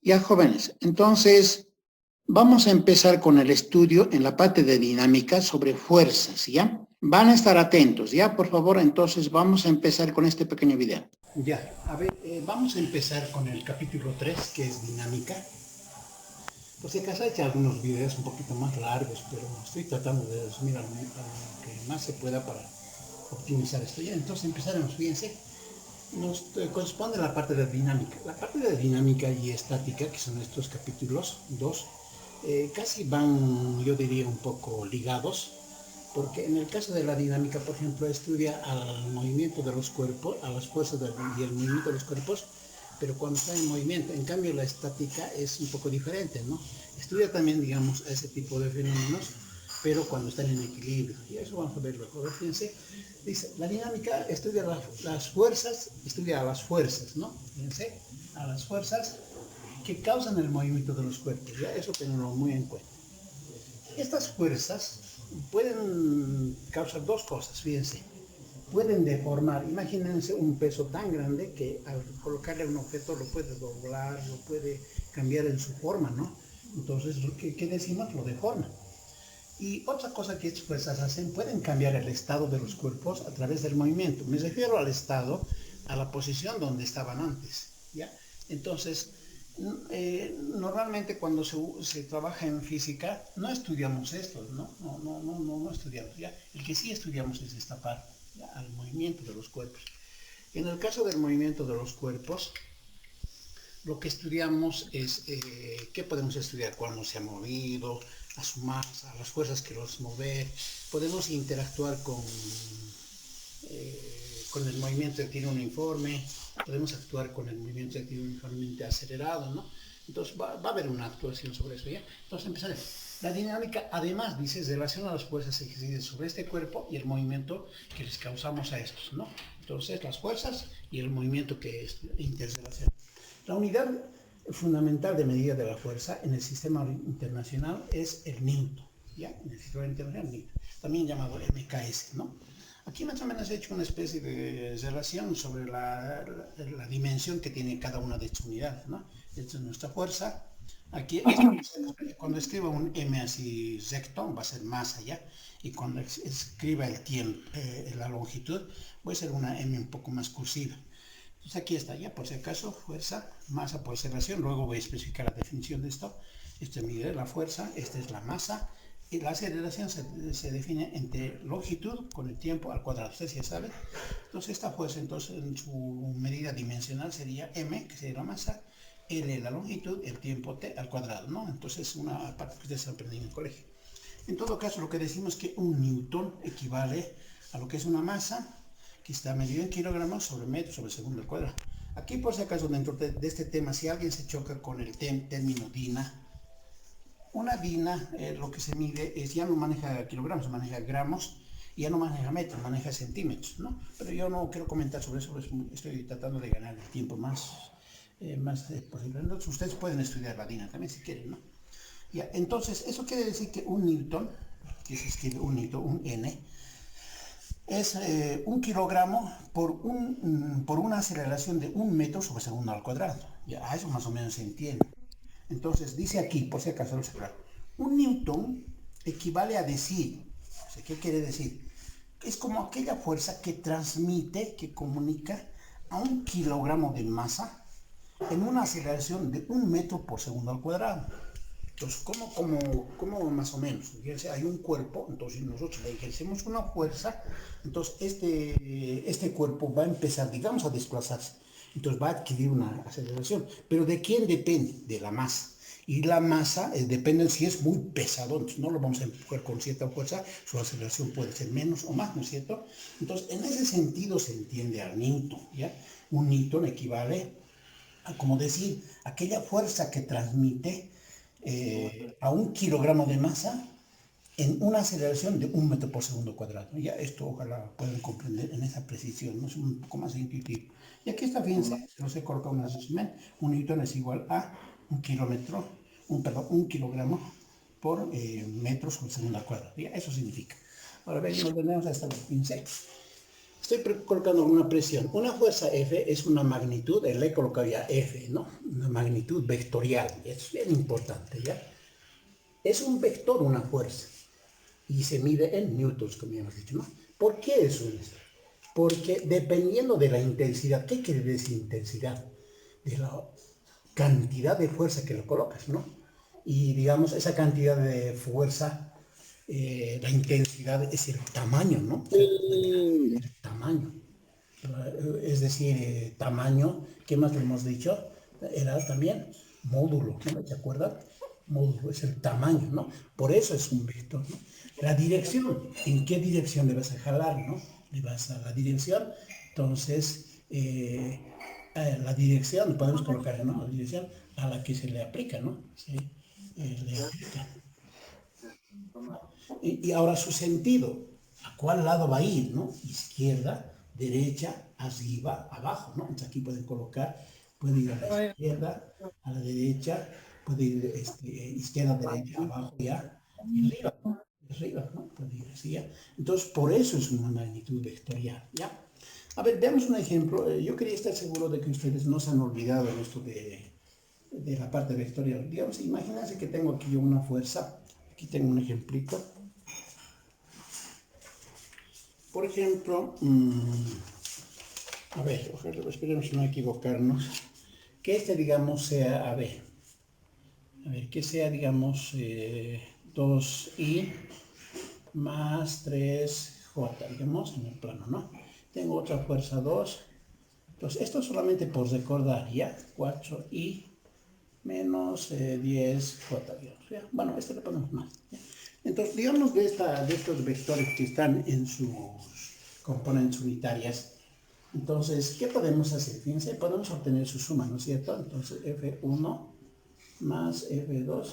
Ya, jóvenes, entonces vamos a empezar con el estudio en la parte de dinámica sobre fuerzas, ¿ya? Van a estar atentos, ¿ya? Por favor, entonces vamos a empezar con este pequeño video. Ya, a ver, vamos a empezar con el capítulo 3, que es dinámica. Por si acaso he hecho algunos videos un poquito más largos, pero estoy tratando de resumir a lo que más se pueda para optimizar esto. Ya, entonces empezaremos, fíjense. Nos corresponde la parte de dinámica. La parte de dinámica y estática, que son estos capítulos 2, casi van, yo diría, un poco ligados, porque en el caso de la dinámica, por ejemplo, estudia al movimiento de los cuerpos, a las fuerzas y el movimiento de los cuerpos, pero cuando está en movimiento. En cambio, la estática es un poco diferente, ¿no? Estudia también, digamos, a ese tipo de fenómenos, pero cuando están en equilibrio. Y eso vamos a verlo. Fíjense, dice, la dinámica estudia las fuerzas, estudia a las fuerzas, ¿no? Fíjense, a las fuerzas que causan el movimiento de los cuerpos. Ya eso tenganlo muy en cuenta. Estas fuerzas pueden causar dos cosas, fíjense. Pueden deformar, imagínense un peso tan grande que al colocarle a un objeto lo puede doblar, lo puede cambiar en su forma, ¿no? Entonces, ¿qué decimos? Lo deforma. Y otra cosa que estas fuerzas hacen, pueden cambiar el estado de los cuerpos a través del movimiento. Me refiero al estado, a la posición donde estaban antes, ¿ya? Entonces, normalmente cuando se trabaja en física, no estudiamos esto, ¿no? No estudiamos, ¿ya? El que sí estudiamos es esta parte, ¿ya? Al movimiento de los cuerpos. En el caso del movimiento de los cuerpos, lo que estudiamos es qué podemos estudiar, cuándo se ha movido, a su masa, a las fuerzas que los mueve. Podemos interactuar con el movimiento de tiro uniforme, podemos actuar con el movimiento de tiro uniformemente acelerado, ¿no? Entonces va a haber una actuación sobre eso, ¿ya? Entonces empezaremos. La dinámica, además, dice, relaciona las fuerzas ejercidas sobre este cuerpo y el movimiento que les causamos a estos, ¿no? Entonces, las fuerzas y el movimiento que es interrelacionado. La unidad fundamental de medida de la fuerza en el sistema internacional es el Newton, ¿ya? En el sistema internacional, Newton, también llamado MKS, ¿no? Aquí más o menos he hecho una especie de relación sobre la dimensión que tiene cada una de estas unidades, ¿no? Esta es nuestra fuerza. Aquí, cuando escriba un M así recto, va a ser masa, ¿ya? Y cuando escriba el tiempo, la longitud, va a ser una M un poco más cursiva. Entonces aquí está, ya por si acaso, fuerza, masa por aceleración. Luego voy a especificar la definición de esto. Esta mide la fuerza, esta es la masa. Y la aceleración se define entre longitud con el tiempo al cuadrado. Ustedes ya saben. Entonces esta fuerza, entonces, en su medida dimensional sería m, que sería la masa, l la longitud, el tiempo t al cuadrado, ¿no? Entonces una parte que ustedes aprenden en el colegio. En todo caso, lo que decimos es que un newton equivale a lo que es una masa que está medido en kilogramos sobre metro sobre segundo al cuadrado. Aquí, por si acaso, dentro de este tema, si alguien se choca con el término DINA, una DINA, lo que se mide es, ya no maneja kilogramos, maneja gramos, y ya no maneja metros, maneja centímetros, ¿no? Pero yo no quiero comentar sobre eso, pues estoy tratando de ganar el tiempo más posible. Entonces, ustedes pueden estudiar la DINA también si quieren, ¿no? Ya, entonces, eso quiere decir que un newton, que se escribe un newton, un n, es un kilogramo por una aceleración de 1 metro sobre segundo al cuadrado. Ya, eso más o menos se entiende. Entonces, dice aquí, por si acaso no se aclara, un newton equivale a decir, o sea, ¿qué quiere decir? Es como aquella fuerza que transmite, que comunica a 1 kilogramo de masa en una aceleración de 1 metro por segundo al cuadrado. Entonces, ¿cómo más o menos? Fíjense, hay un cuerpo, entonces nosotros le ejercemos una fuerza, entonces este cuerpo va a empezar, digamos, a desplazarse. Entonces va a adquirir una aceleración. ¿Pero de quién depende? De la masa. Y la masa depende si es muy pesado, entonces no lo vamos a empujar con cierta fuerza, su aceleración puede ser menos o más, ¿no es cierto? Entonces, en ese sentido se entiende al Newton, ¿ya? Un Newton equivale a, como decir, aquella fuerza que transmite a 1 kilogramo de masa en una aceleración de 1 metro por segundo cuadrado. Ya esto ojalá puedan comprender en esa precisión, ¿no? Es un poco más intuitivo. Y aquí está, fíjense, se los he colocado un resumen. Un newton es igual a 1 kilómetro, perdón, 1 kilogramo por metro sobre segundo al cuadrado. Ya eso significa. Ahora ven, nos tenemos hasta el pincel. Estoy colocando una presión. Una fuerza F es una magnitud, le he colocado ya F, ¿no? Una magnitud vectorial, es bien importante, ¿ya? Es un vector una fuerza y se mide en newtons, como ya hemos dicho, ¿no? ¿Por qué eso es? Porque dependiendo de la intensidad, ¿qué quiere decir intensidad? De la cantidad de fuerza que lo colocas, ¿no? Y digamos, esa cantidad de fuerza, la intensidad es el tamaño, ¿no? El tamaño. Es decir, tamaño, ¿qué más le hemos dicho? Era también módulo, ¿no? ¿Te acuerdas? Módulo es el tamaño, ¿no? Por eso es un vector, ¿no? La dirección, ¿en qué dirección le vas a jalar, no? Le vas a la dirección, entonces, la dirección, podemos colocar, ¿no? La dirección a la que se le aplica, ¿no? Se le aplica. Y ahora su sentido, ¿a cuál lado va a ir, no? Izquierda, derecha, arriba, abajo, ¿no? Entonces aquí pueden colocar, puede ir a la izquierda, a la derecha, puede ir izquierda, derecha, abajo, ya, y arriba, ¿no? Puede ir así, ya. Entonces, por eso es una magnitud vectorial, ¿ya? A ver, veamos un ejemplo. Yo quería estar seguro de que ustedes no se han olvidado de esto de la parte vectorial. Digamos, imagínense que tengo aquí yo una fuerza. Aquí tengo un ejemplito. Por ejemplo, a ver, ojalá, esperemos no equivocarnos. Que digamos, sea, a ver, que sea, digamos, 2i más 3j, digamos, en el plano, ¿no? Tengo otra fuerza 2. Entonces, esto solamente por recordar, ¿ya? 4i menos 10j, digamos, ¿ya? Bueno, le ponemos más, ¿ya? Entonces, digamos de estos vectores que están en sus componentes unitarias. Entonces, ¿qué podemos hacer? Fíjense, podemos obtener su suma, ¿no es cierto? Entonces, F1 más F2.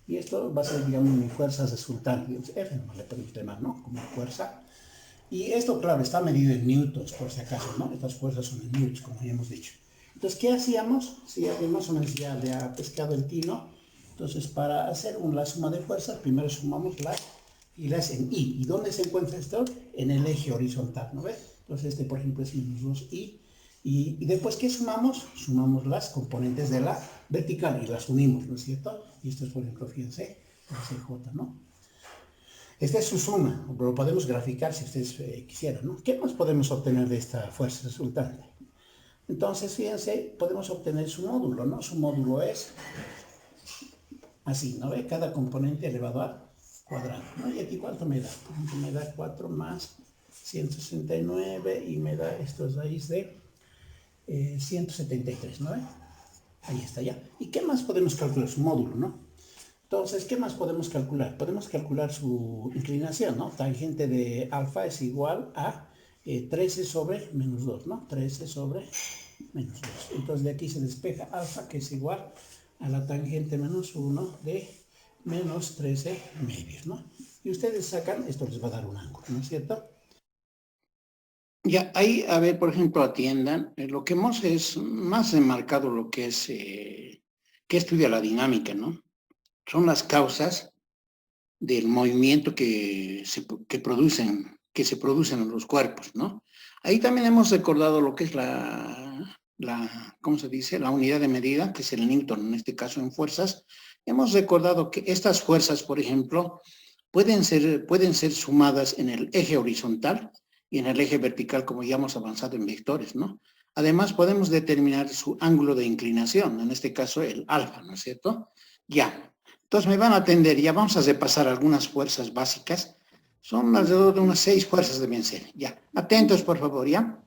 Y esto va a ser, digamos, mi fuerza resultante. F no le podemos llamar, ¿no? Como fuerza. Y esto, claro, está medido en newtons, por si acaso, ¿no? Estas fuerzas son en newtons, como ya hemos dicho. Entonces, ¿qué hacíamos? Si ya más o menos ya le ha pescado el tino. Entonces, para hacer la suma de fuerzas, primero sumamos las y las en I. ¿Y dónde se encuentra esto? En el eje horizontal, ¿no ves? Entonces, por ejemplo, es menos 2i. Y después, ¿qué sumamos? Sumamos las componentes de la vertical y las unimos, ¿no es cierto? Y esto es, por ejemplo, fíjense, J, ¿no? Esta es su suma, lo podemos graficar si ustedes quisieran, ¿no? ¿Qué más podemos obtener de esta fuerza resultante? Entonces, fíjense, podemos obtener su módulo, ¿no? Su módulo es así, ¿no ve? Cada componente elevado al cuadrado, ¿no? Y aquí, ¿cuánto me da? Por ejemplo, me da 4 más 169 y me da estos raíz de 173, ¿no ve? Ahí está ya. ¿Y qué más podemos calcular? Su módulo, ¿no? Entonces, ¿qué más podemos calcular? Podemos calcular su inclinación, ¿no? Tangente de alfa es igual a 13 sobre menos 2, ¿no? 13 sobre menos 2. Entonces, de aquí se despeja alfa, que es igual a la tangente menos 1 de menos 13 medios, ¿no? Y ustedes sacan, esto les va a dar un ángulo, ¿no es cierto? Ya, ahí, a ver, por ejemplo, atiendan, lo que hemos es más enmarcado lo que es, que estudia la dinámica, ¿no? Son las causas del movimiento que se producen en los cuerpos, ¿no? Ahí también hemos recordado lo que es ¿cómo se dice? La unidad de medida, que es el Newton, en este caso en fuerzas. Hemos recordado que estas fuerzas, por ejemplo, pueden ser sumadas en el eje horizontal y en el eje vertical, como ya hemos avanzado en vectores, ¿no? Además, podemos determinar su ángulo de inclinación, en este caso el alfa, ¿no es cierto? Ya. Entonces me van a atender, ya vamos a repasar algunas fuerzas básicas. Son alrededor de unas 6 fuerzas deben ser. Ya. Atentos, por favor, ¿ya?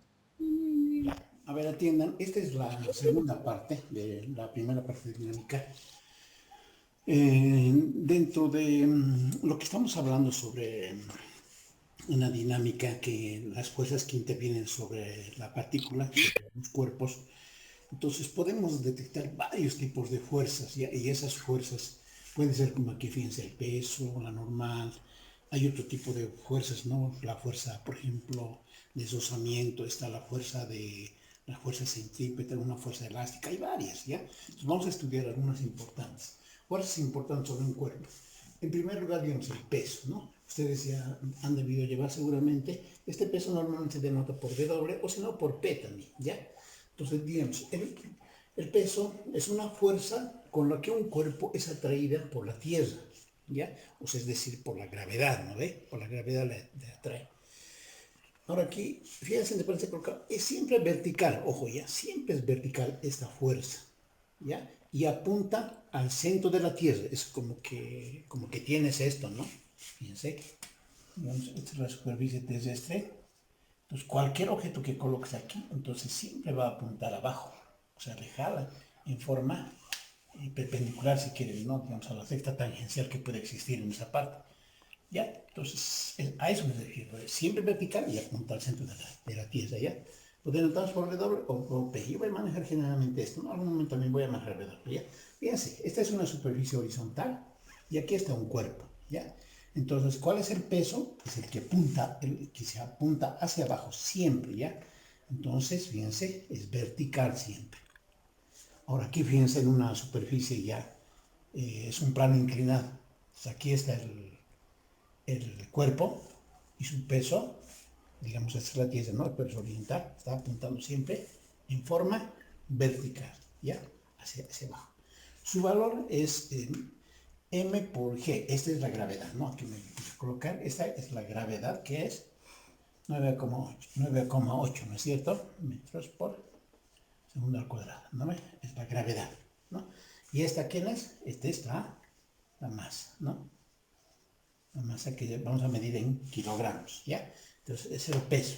Ya. A ver, atiendan. Esta es la segunda parte de la primera parte de dinámica. Dentro de lo que estamos hablando sobre una dinámica, que las fuerzas que intervienen sobre la partícula, sobre los cuerpos, entonces podemos detectar varios tipos de fuerzas, ¿ya? Y esas fuerzas pueden ser como aquí, fíjense, el peso, la normal. Hay otro tipo de fuerzas, ¿no? La fuerza, por ejemplo, deslizamiento, está la fuerza centrípeta, una fuerza elástica, hay varias, ¿ya? Entonces vamos a estudiar algunas importantes. Fuerzas importantes sobre un cuerpo. En primer lugar, digamos, el peso, ¿no? ustedes ya han debido llevar seguramente. Este peso normalmente se denota por W o si no por P también, ¿ya? Entonces, digamos, el peso es una fuerza con la que un cuerpo es atraída por la Tierra, ¿ya? O sea, es decir, por la gravedad, ¿no ve? Por la gravedad le atrae. Ahora aquí, fíjense, me parece colocado, es siempre vertical, ojo ya, siempre es vertical esta fuerza, ¿ya? Y apunta al centro de la Tierra, es como que tienes esto, ¿no? Fíjense, digamos, esta es la superficie terrestre, entonces cualquier objeto que coloques aquí, entonces siempre va a apuntar abajo, o sea, le jala en forma perpendicular si quieres, ¿no? Digamos, a la recta tangencial que puede existir en esa parte. ¿Ya? Entonces, a eso me refiero. Siempre vertical y apunta al centro de la Tierra, ¿ya? Lo denotamos por W o por P. Yo voy a manejar generalmente esto, ¿no? En algún momento también voy a manejar W, ¿ya? Fíjense, esta es una superficie horizontal y aquí está un cuerpo, ¿ya? Entonces, ¿cuál es el peso? Es el que apunta, el que se apunta hacia abajo siempre, ¿ya? Entonces, fíjense, es vertical siempre. Ahora, aquí fíjense en una superficie ya, es un plano inclinado. Entonces, aquí está el cuerpo y su peso, digamos, esta es la Tierra, ¿no? El peso oriental está apuntando siempre en forma vertical, ¿ya? Hacia abajo. Su valor es M por G. Esta es la gravedad, ¿no? Aquí me voy a colocar, esta es la gravedad, que es 9,8, ¿no es cierto? Metros por segundo al cuadrado, ¿no? Es la gravedad, ¿no? ¿Y esta quién es? Esta es la masa, ¿no? La masa que vamos a medir en kilogramos, ¿ya? Entonces, es el peso.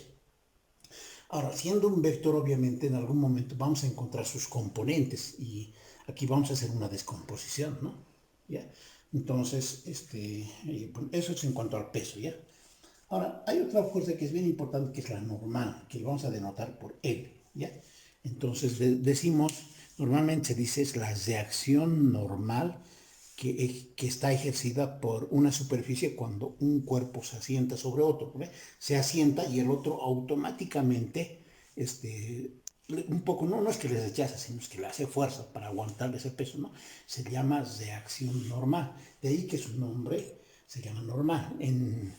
Ahora, siendo un vector, obviamente, en algún momento vamos a encontrar sus componentes y aquí vamos a hacer una descomposición, ¿no? ¿Ya? Entonces, eso es en cuanto al peso, ¿ya? Ahora, hay otra fuerza que es bien importante, que es la normal, que vamos a denotar por L, ¿ya? Entonces, decimos, normalmente se dice es la reacción normal que está ejercida por una superficie cuando un cuerpo se asienta sobre otro, ¿ve? Se asienta y el otro automáticamente, un poco, no es que le rechaza, sino es que le hace fuerza para aguantar ese peso, ¿no? Se llama reacción normal. De ahí que su nombre se llama normal. En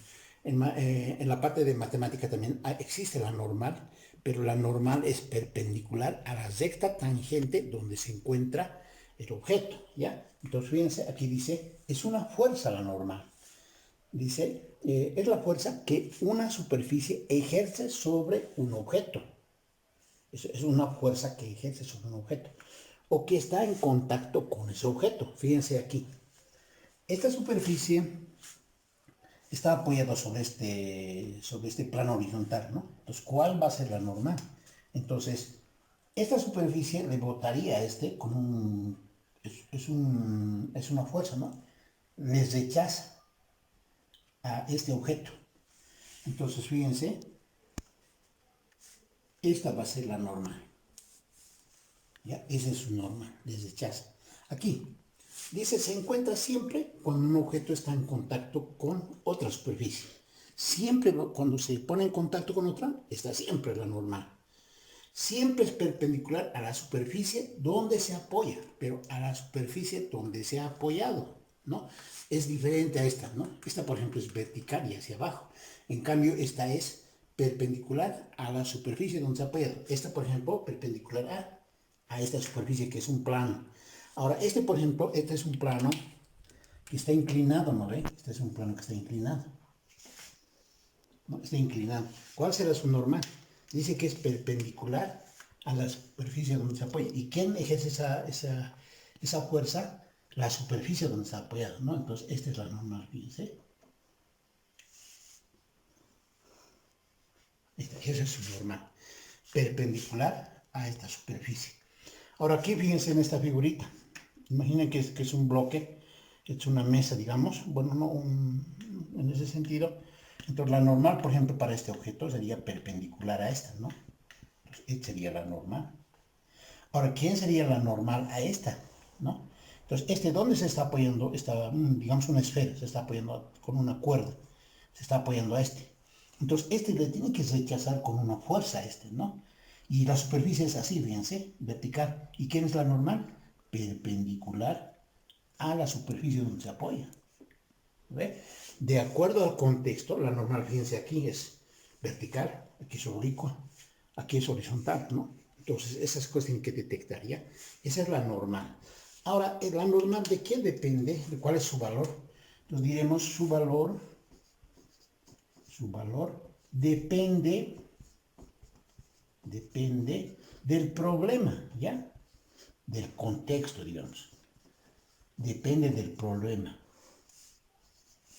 la parte de matemática también existe la normal, pero la normal es perpendicular a la recta tangente donde se encuentra el objeto, ¿ya? Entonces, fíjense, aquí dice, es una fuerza la normal. Dice, es la fuerza que una superficie ejerce sobre un objeto. Es una fuerza que ejerce sobre un objeto. O que está en contacto con ese objeto. Fíjense aquí. Esta superficie está apoyada sobre este plano horizontal, ¿no? Entonces, ¿cuál va a ser la normal? Entonces, esta superficie le botaría a con es una fuerza, ¿no? Les rechaza a este objeto. Entonces, fíjense, esta va a ser la normal. ¿Ya? Esa es su normal, les rechaza. Aquí, dice, se encuentra siempre cuando un objeto está en contacto con otra superficie. Siempre cuando se pone en contacto con otra, está siempre la normal. Siempre es perpendicular a la superficie donde se apoya, pero a la superficie donde se ha apoyado, ¿no? Es diferente a esta, ¿no? Esta, por ejemplo, es vertical y hacia abajo. En cambio, esta es perpendicular a la superficie donde se ha apoyado. Esta, por ejemplo, perpendicular a esta superficie que es un plano. Ahora, por ejemplo, este es un plano que está inclinado, ¿no ve? Este es un plano que está inclinado. ¿No? Está inclinado. ¿Cuál será su normal? Dice que es perpendicular a la superficie donde se apoya. ¿Y quién ejerce esa fuerza? La superficie donde está apoyado, ¿no? Entonces, esta es la normal, fíjense. Esa es su normal. Perpendicular a esta superficie. Ahora, aquí fíjense en esta figurita. Imaginen que es un bloque, es una mesa, digamos. Bueno, no en ese sentido. Entonces, la normal, por ejemplo, para este objeto sería perpendicular a esta, ¿no? Esta sería la normal. Ahora, ¿quién sería la normal a esta? ¿No? Entonces, ¿dónde se está apoyando? Digamos, una esfera, se está apoyando con una cuerda, se está apoyando a este. Entonces, le tiene que rechazar con una fuerza a ¿no? Y la superficie es así, fíjense, vertical. ¿Y quién es la normal? Perpendicular a la superficie donde se apoya. ¿Ve? De acuerdo al contexto, la normal, fíjense, aquí es vertical, aquí es oblicua, aquí es horizontal, ¿no? Entonces, esa es cuestión que detectaría. Esa es la normal. Ahora, ¿la normal de qué depende? ¿De cuál es su valor? Entonces diremos su valor depende del problema, ¿ya? Del contexto, digamos. Depende del problema.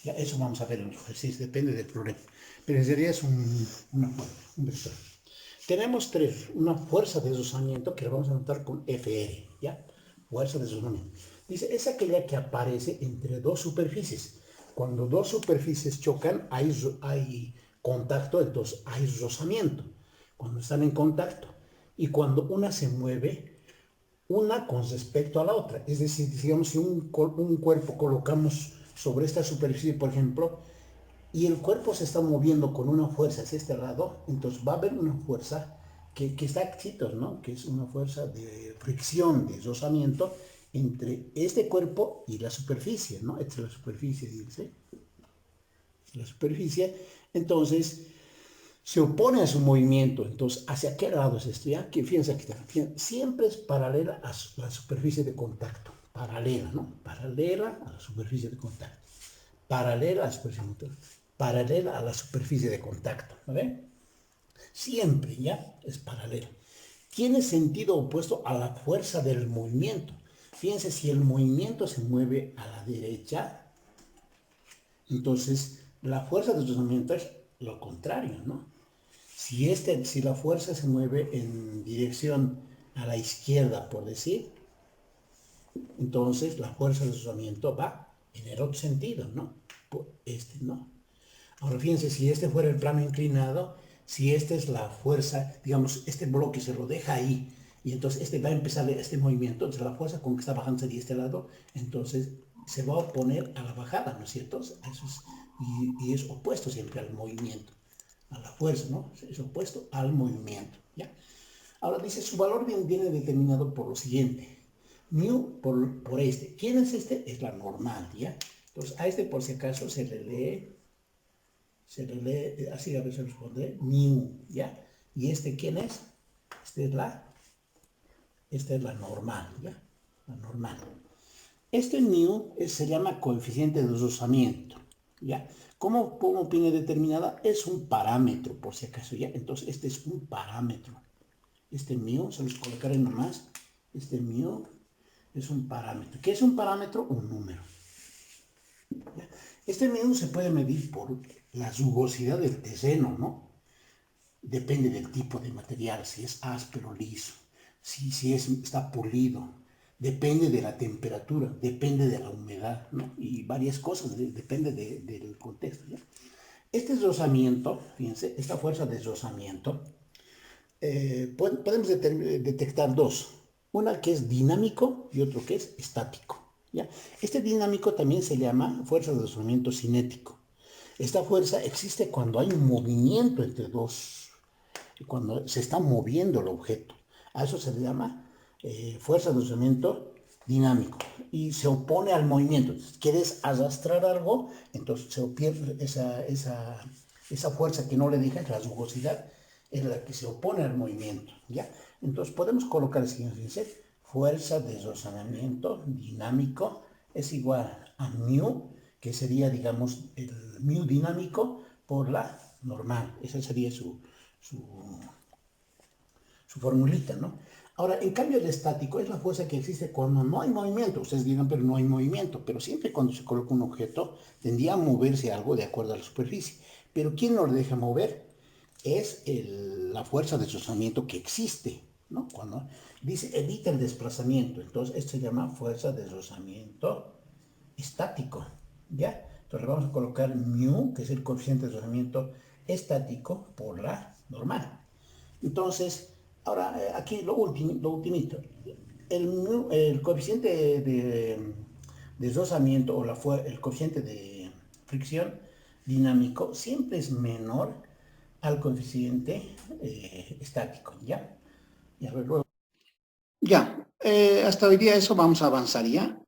Ya, eso vamos a ver en los ejercicios, depende del problema. Pero en realidad es un vector. Tenemos una fuerza de deslizamiento que la vamos a anotar con FR, ¿ya? Fuerza de deslizamiento. Dice, es aquella que aparece entre dos superficies. Cuando dos superficies chocan, hay contacto, entonces hay rozamiento. Cuando están en contacto. Y cuando una se mueve, una con respecto a la otra. Es decir, digamos, si un cuerpo colocamos sobre esta superficie, por ejemplo, y el cuerpo se está moviendo con una fuerza hacia este lado, entonces va a haber una fuerza que está excitos, ¿no? Que es una fuerza de fricción, de rozamiento entre este cuerpo y la superficie, ¿no? Esta es la superficie, dice. La superficie, entonces se opone a su movimiento. Entonces, ¿hacia qué lado es esto? Ya que fíjense aquí, siempre es paralela a la superficie de contacto. Paralela, ¿no? Paralela a la superficie de contacto. Paralela a la superficie de contacto. Paralela a la superficie de contacto. ¿Vale? Siempre, ¿ya? Es paralela. Tiene sentido opuesto a la fuerza del movimiento. Fíjense, si el movimiento se mueve a la derecha, entonces la fuerza de deslizamiento es lo contrario, ¿no? Si la fuerza se mueve en dirección a la izquierda, por decir, entonces la fuerza de deslizamiento va en el otro sentido, ¿no? No. Ahora fíjense, si este fuera el plano inclinado, si esta es la fuerza, digamos, este bloque se lo deja ahí, y entonces este va a empezar este movimiento, entonces la fuerza con que está bajando sería este lado, entonces se va a oponer a la bajada, ¿no es cierto? Y es opuesto siempre al movimiento, a la fuerza, ¿no? Es opuesto al movimiento, ¿ya? Ahora dice, su valor viene determinado por lo siguiente. Mu por este. ¿Quién es este? Es la normal, ¿ya? Entonces, a este por si acaso se lee, así a veces responde, mu, ¿ya? ¿Y este quién es? Esta es la normal, ¿ya? La normal. Este mu se llama coeficiente de rozamiento, ¿ya? ¿Cómo viene determinada? Es un parámetro, por si acaso, ¿ya? Entonces, este es un parámetro. Este mu, se los colocaré nomás. Este mu es un parámetro. ¿Qué es un parámetro? Un número. ¿Ya? Este mu se puede medir por la rugosidad del terreno, ¿no? Depende del tipo de material, si es áspero, liso, si está pulido, depende de la temperatura, depende de la humedad, ¿no? Y varias cosas, depende del contexto, ¿ya? Este rozamiento, fíjense, esta fuerza de rozamiento, podemos detectar dos. Una que es dinámico y otro que es estático, ¿ya? Este dinámico también se llama fuerza de rozamiento cinético. Esta fuerza existe cuando hay un movimiento entre dos, cuando se está moviendo el objeto. A eso se le llama fuerza de rozamiento dinámico y se opone al movimiento. Quieres arrastrar algo, entonces se pierde esa fuerza que no le deja, la rugosidad, es la que se opone al movimiento, ¿ya? Entonces podemos colocar el siguiente, fíjense, fuerza de rozamiento dinámico es igual a mu, que sería, digamos, el mu dinámico por la normal. Esa sería su, su formulita, ¿no? Ahora, en cambio, el estático es la fuerza que existe cuando no hay movimiento. Ustedes dirán, pero no hay movimiento. Pero siempre cuando se coloca un objeto, tendría a moverse algo de acuerdo a la superficie. Pero ¿quién no lo deja mover? Es la fuerza de deslizamiento que existe, ¿no? Cuando dice evita el desplazamiento, entonces esto se llama fuerza de deslizamiento estático, ¿ya? Entonces vamos a colocar mu, que es el coeficiente de deslizamiento estático, por la normal. Entonces, ahora aquí lo ultimito. El coeficiente de rozamiento o el coeficiente de fricción dinámico siempre es menor al coeficiente estático, ¿ya? Ya, hasta hoy día eso vamos a avanzar, ¿ya?